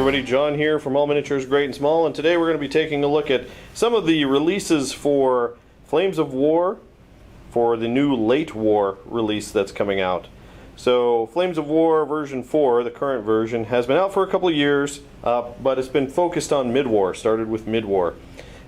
everybody, John here from All Miniatures Great and Small, and today we're going to be taking a look at some of the releases for Flames of War for the new Late War release that's coming out. So Flames of War version 4, the current version, has been out for a couple of years, but it's been focused on mid-war, started with mid-war.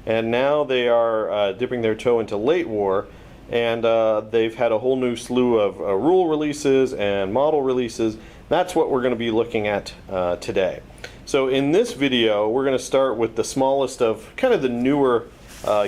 And now they are dipping their toe into Late War, and they've had a whole new slew of rule releases and model releases. That's what we're going to be looking at today. So in this video, we're going to start with the smallest of kind of the newer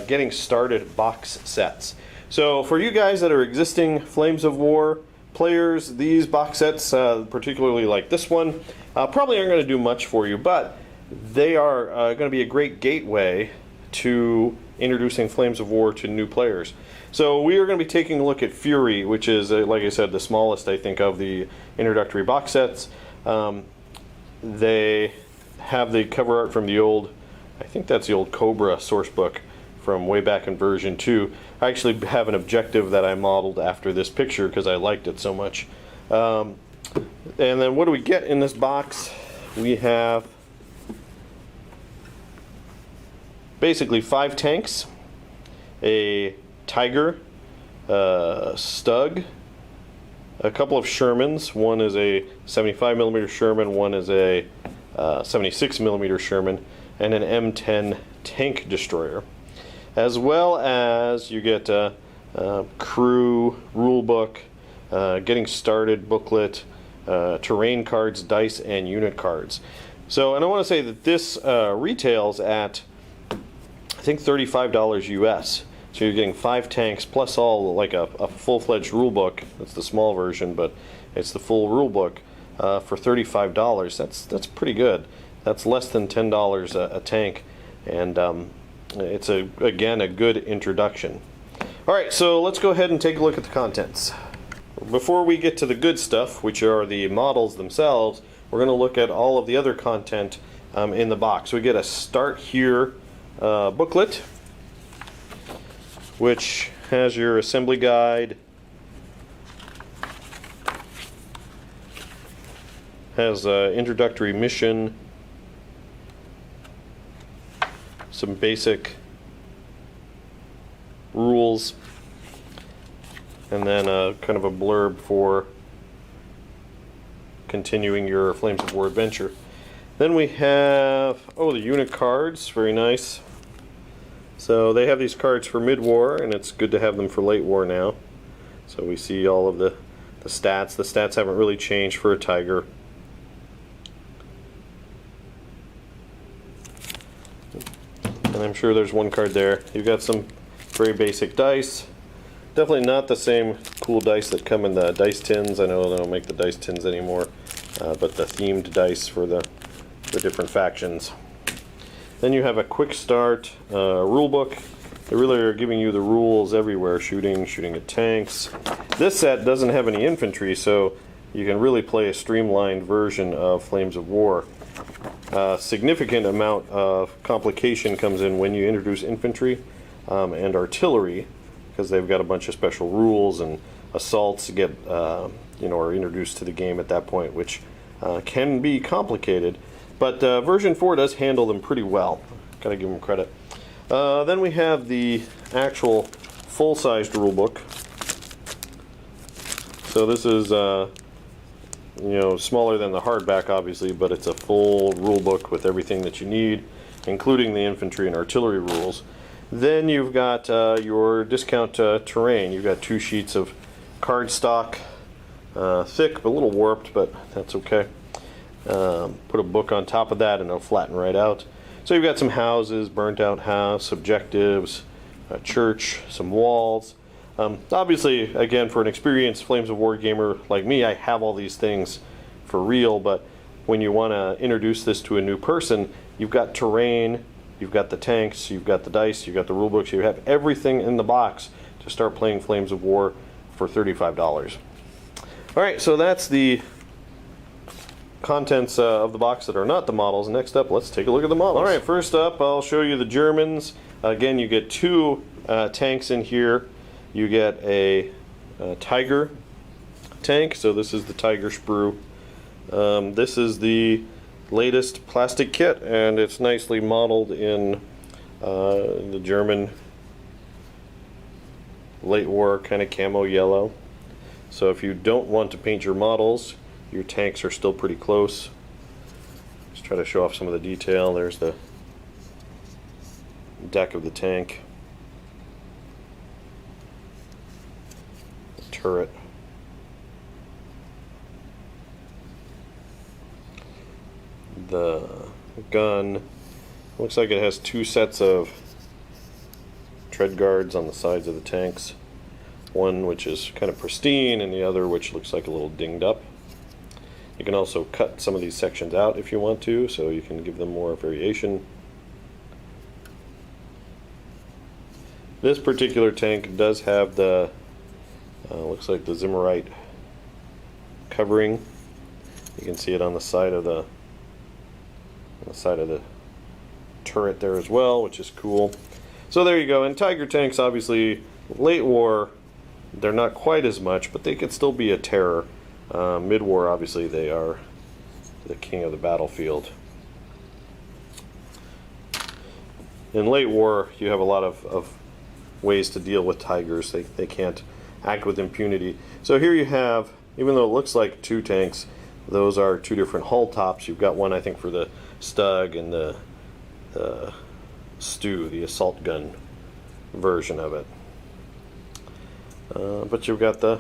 getting started box sets. So for you guys that are existing Flames of War players, these box sets, particularly like this one, probably aren't going to do much for you, but they are going to be a great gateway to introducing Flames of War to new players. So we are going to be taking a look at Fury, which is, like I said, the smallest, I think, of the introductory box sets. They have the cover art from the old, I think that's the old Cobra source book from way back in version 2. I actually have an objective that I modeled after this picture because I liked it so much. And then what do we get in this box? We have basically 5 tanks, a Tiger, Stug, a couple of Shermans. One is a 75mm Sherman, one is a 76mm Sherman, and an M10 tank destroyer. As well as you get crew, rulebook, getting started booklet, terrain cards, dice, and unit cards. So, and I want to say that this retails at, I think, $35 US. So you're getting 5 tanks plus all, like a full-fledged rulebook. That's the small version, but it's the full rulebook for $35. That's pretty good. That's less than $10 a tank, and it's again a good introduction. All right, so let's go ahead and take a look at the contents. Before we get to the good stuff, which are the models themselves, we're going to look at all of the other content in the box. We get a Start Here booklet, which has your assembly guide, has introductory mission, some basic rules, and then kind of a blurb for continuing your Flames of War adventure. Then we have, the unit cards, very nice. So they have these cards for mid-war, and it's good to have them for late war now. So we see all of the stats. The stats haven't really changed for a Tiger. And I'm sure there's one card there. You've got some very basic dice. Definitely not the same cool dice that come in the dice tins. I know they don't make the dice tins anymore, but the themed dice for the different factions. Then you have a quick start rule book. They really are giving you the rules everywhere: shooting at tanks. This set doesn't have any infantry, so you can really play a streamlined version of Flames of War. Significant amount of complication comes in when you introduce infantry and artillery, because they've got a bunch of special rules, and assaults get are introduced to the game at that point, which can be complicated. But version 4 does handle them pretty well. Gotta give them credit. Then we have the actual full-sized rulebook. So this is smaller than the hardback, obviously, but it's a full rulebook with everything that you need, including the infantry and artillery rules. Then you've got your discount terrain. You've got 2 sheets of cardstock, thick, but a little warped, but that's okay. Put a book on top of that and it'll flatten right out. So you've got some houses, burnt out house, objectives, a church, some walls. Obviously, again, for an experienced Flames of War gamer like me, I have all these things for real, but when you want to introduce this to a new person, you've got terrain, you've got the tanks, you've got the dice, you've got the rulebooks, you have everything in the box to start playing Flames of War for $35. Alright, so that's the contents of the box that are not the models. Next up, let's take a look at the models. Alright, first up, I'll show you the Germans. Again, you get 2 tanks in here. You get a Tiger tank, so this is the Tiger sprue. This is the latest plastic kit, and it's nicely modeled in the German late war kind of camo yellow. So if you don't want to paint your models, your tanks are still pretty close. Just try to show off some of the detail. There's the deck of the tank, the turret, the gun. Looks like it has two sets of tread guards on the sides of the tanks. One which is kind of pristine and the other which looks like a little dinged up. You can also cut some of these sections out if you want to, so you can give them more variation. This particular tank does have the looks like the Zimmerite covering. You can see it on the side of the turret there as well, which is cool. So there you go. And Tiger tanks, obviously, late war, they're not quite as much, but they could still be a terror. Mid-war, obviously, they are the king of the battlefield. In late war, you have a lot of ways to deal with Tigers. They can't act with impunity. So here you have, even though it looks like two tanks, those are two different hull tops. You've got one, I think, for the Stug and the Stu, the assault gun version of it. But you've got the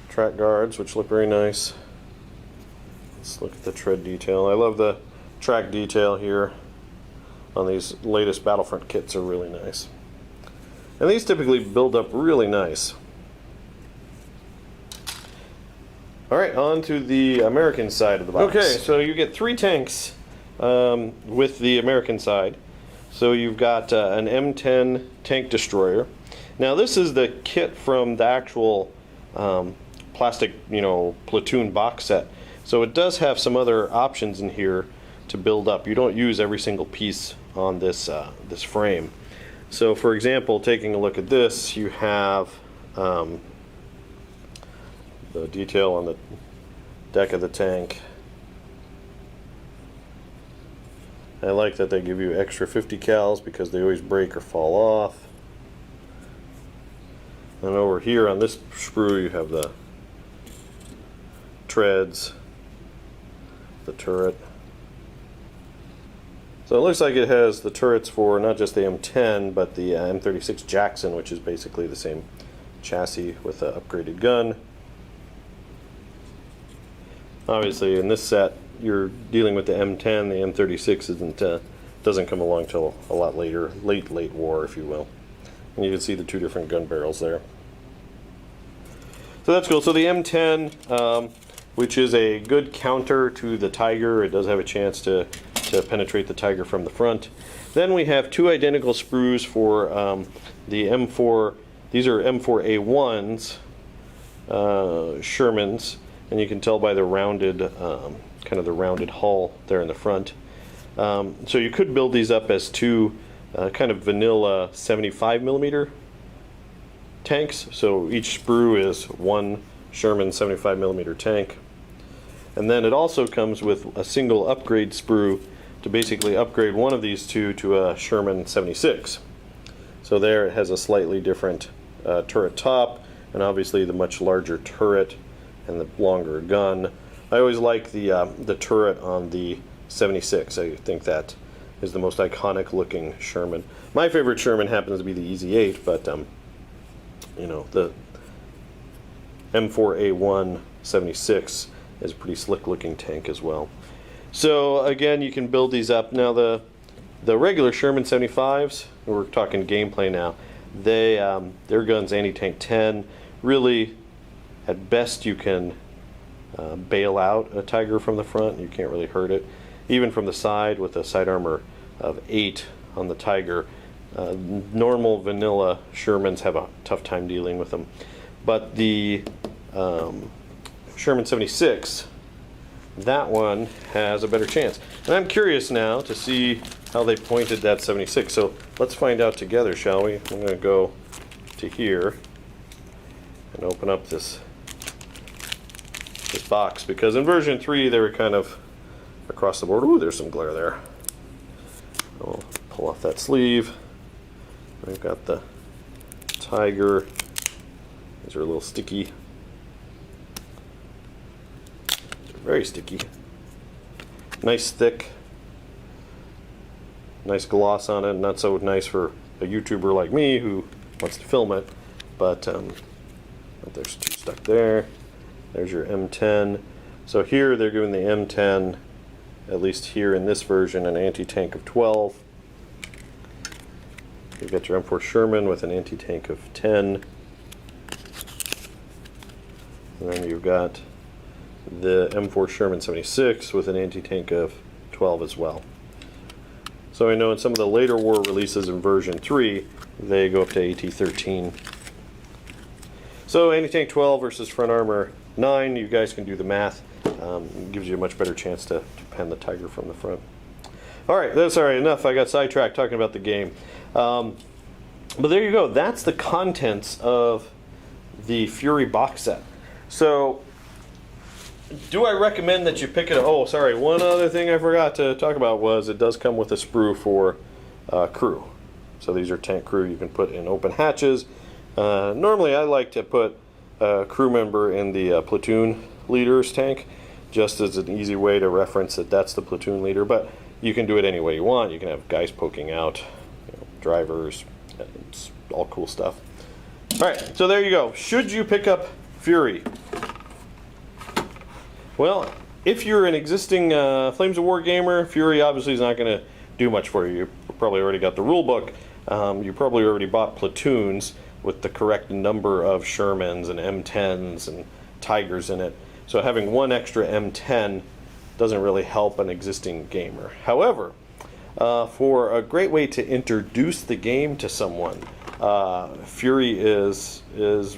track guards, which look very nice. Let's look at the tread detail. I love the track detail here on these latest Battlefront kits, are really nice. And these typically build up really nice. Alright, on to the American side of the box. Okay, so you get three tanks with the American side. So you've got an M10 tank destroyer. Now this is the kit from the actual plastic, platoon box set. So it does have some other options in here to build up. You don't use every single piece on this this frame. So for example, taking a look at this, you have the detail on the deck of the tank. I like that they give you extra 50 cals because they always break or fall off. And over here on this sprue you have the treads, the turret. So it looks like it has the turrets for not just the M10 but the M36 Jackson, which is basically the same chassis with an upgraded gun. Obviously in this set you're dealing with the M10. The M36 doesn't come along till a lot later, late war, if you will. And you can see the two different gun barrels there. So that's cool. So the M10, which is a good counter to the Tiger, it does have a chance to penetrate the Tiger from the front. Then we have two identical sprues for the M4. These are M4A1s, Shermans, and you can tell by the rounded, kind of the rounded hull there in the front. So you could build these up as two kind of vanilla 75mm tanks. So each sprue is one Sherman 75mm tank. And then it also comes with a single upgrade sprue to basically upgrade one of these two to a Sherman 76. So there it has a slightly different turret top, and obviously the much larger turret and the longer gun. I always like the turret on the 76. I think that is the most iconic looking Sherman. My favorite Sherman happens to be the EZ8, but the M4A1 76 is a pretty slick looking tank as well. So again, you can build these up. Now the regular Sherman 75s, we're talking gameplay now, they their gun's anti-tank 10. Really, at best you can bail out a Tiger from the front. You can't really hurt it. Even from the side with a side armor of 8 on the Tiger, normal vanilla Shermans have a tough time dealing with them. But the Sherman 76, that one has a better chance. And I'm curious now to see how they pointed that 76. So let's find out together, shall we? I'm going to go to here and open up this box, because in version 3 they were kind of across the board. Ooh, there's some glare there. I'll pull off that sleeve. We've got the Tiger. These are a little sticky. They're very sticky. Nice thick. Nice gloss on it. Not so nice for a YouTuber like me who wants to film it. But there's two stuck there. There's your M10. So here they're giving the M10, at least here in this version, an anti-tank of 12. You've got your M4 Sherman with an anti-tank of 10. And then you've got the M4 Sherman 76 with an anti-tank of 12 as well. So I know in some of the later war releases in version 3, they go up to AT-13. So anti-tank 12 versus front armor 9, you guys can do the math. It gives you a much better chance to pen the Tiger from the front. Alright, that's alright, enough. I got sidetracked talking about the game. But there you go. That's the contents of the Fury box set. So, do I recommend that you pick it up? Oh, sorry, one other thing I forgot to talk about was it does come with a sprue for crew. So these are tank crew you can put in open hatches. Normally I like to put a crew member in the platoon leader's tank, just as an easy way to reference that that's the platoon leader, but you can do it any way you want. You can have guys poking out, drivers, it's all cool stuff. Alright, so there you go. Should you pick up Fury? Well, if you're an existing Flames of War gamer, Fury obviously is not going to do much for you. You probably already got the rulebook. You probably already bought platoons with the correct number of Shermans and M10s and Tigers in it. So having one extra M10 doesn't really help an existing gamer. However, for a great way to introduce the game to someone, Fury is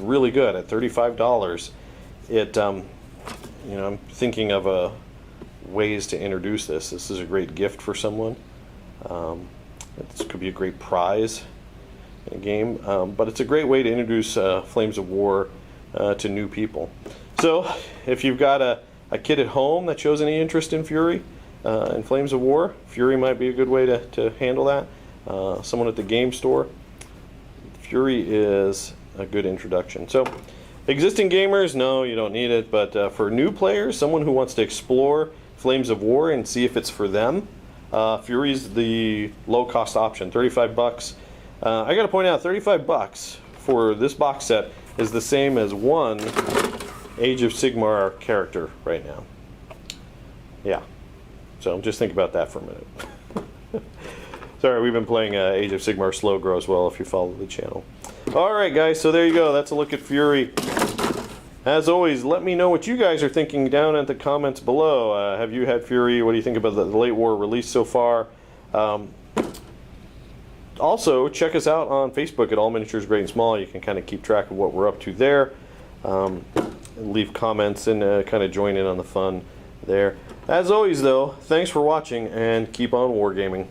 really good at $35. I'm thinking of ways to introduce this. This is a great gift for someone. This could be a great prize in a game, but it's a great way to introduce Flames of War to new people. So if you've got a kid at home that shows any interest in Fury and Flames of War, Fury might be a good way to handle that. Someone at the game store, Fury is a good introduction. So existing gamers, no, you don't need it, but for new players, someone who wants to explore Flames of War and see if it's for them, Fury's the low-cost option, 35 bucks. I gotta point out, 35 bucks for this box set is the same as one Age of Sigmar character right now. Yeah, so just think about that for a minute. Sorry, we've been playing Age of Sigmar Slow Grow as well, if you follow the channel. Alright guys, so there you go, that's a look at Fury. As always, let me know what you guys are thinking down in the comments below. Have you had Fury? What do you think about the late war release so far? Also, check us out on Facebook at All Miniatures Great and Small. You can kind of keep track of what we're up to there. Leave comments and kind of join in on the fun there. As always though, thanks for watching and keep on wargaming.